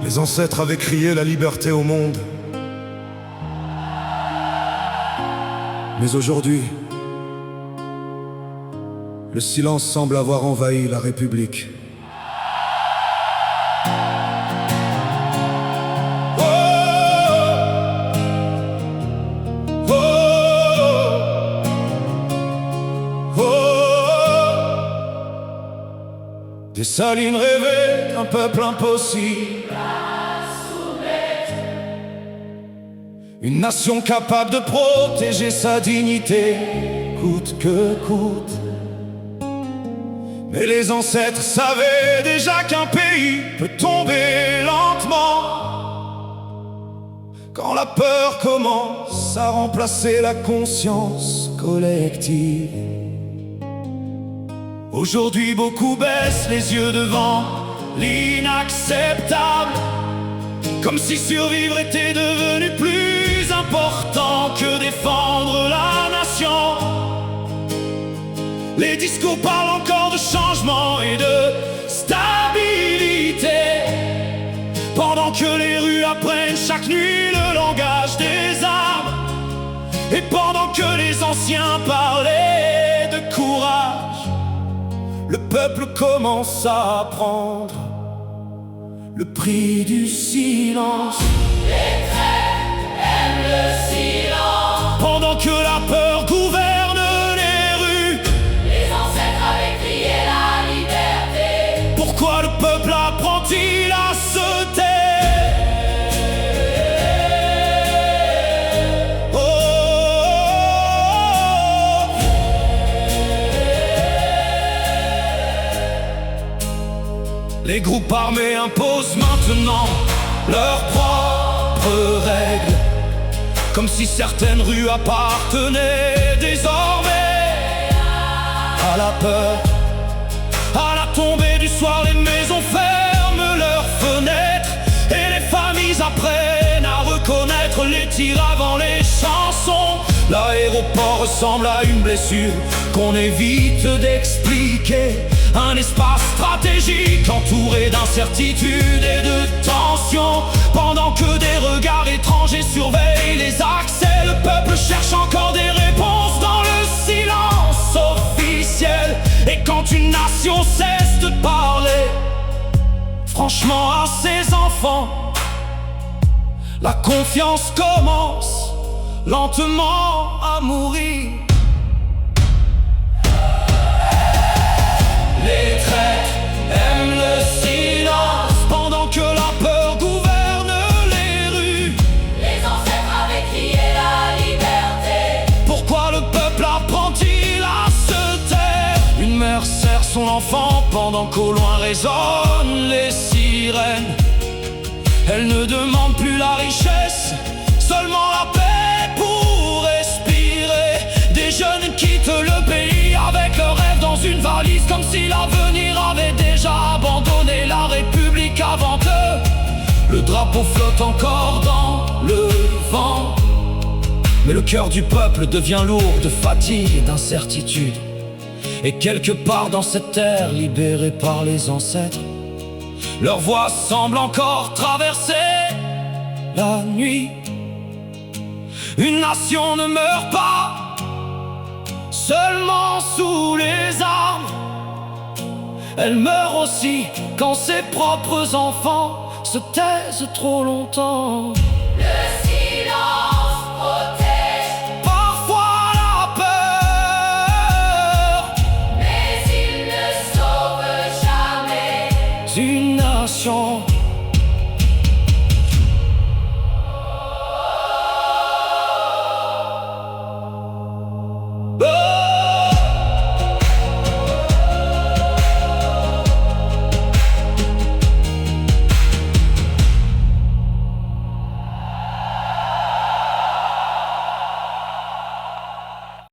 Les ancêtres avaient crié la liberté au monde. Mais aujourd'hui, le silence semble avoir envahi la République. Dessalines rêvait d'un peuple impossible, une nation capable de protéger sa dignité, coûte que coûte. Mais les ancêtres savaient déjà qu'un pays peut tomber lentement quand la peur commence à remplacer la conscience collective. Aujourd'hui, beaucoup baissent les yeux devant l'inacceptable, comme si survivre était devenu plus important que défendre la nation. Les discours parlent encore de changement et de stabilité, pendant que les rues apprennent chaque nuit le langage des armes, et pendant que les anciens parlaient de courage, le peuple commence à apprendre le prix du silence. Les traîtres aiment le silence. Pendant que la peur gouverne les rues, les ancêtres avaient crié la liberté. Pourquoi le peuple apprend-il à se taire? Les groupes armés imposent maintenant leurs propres règles, comme si certaines rues appartenaient désormais à la peur. À la tombée du soir, les maisons ferment leurs fenêtres et les familles apprennent à reconnaître les tirs avant les chansons. L'aéroport ressemble à une blessure qu'on évite d'expliquer, un espace stratégique entouré d'incertitudes et de tensions. Pendant que des regards étrangers surveillent les accès, le peuple cherche encore des réponses dans le silence officiel. Et quand une nation cesse de parler franchement à ses enfants, la confiance commence lentement à mourir. Les traîtres aiment le silence, pendant que la peur gouverne les rues. Les ancêtres avaient crié la liberté. Pourquoi le peuple apprend-il à se taire? Une mère serre son enfant pendant qu'au loin résonnent les sirènes. Elle ne demande plus la richesse, seulement la paix pour respirer. Des jeunes quittent le pays avec leurs rêves dans une valise, comme si l'avenir avait déjà abandonné la République avant eux. Le drapeau flotte encore dans le vent, mais le cœur du peuple devient lourd de fatigue et d'incertitude. Et quelque part dans cette terre libérée par les ancêtres, leur voix semble encore traverser la nuit. Une nation ne meurt pas seulement sous les armes, elle meurt aussi quand ses propres enfants se taisent trop longtemps.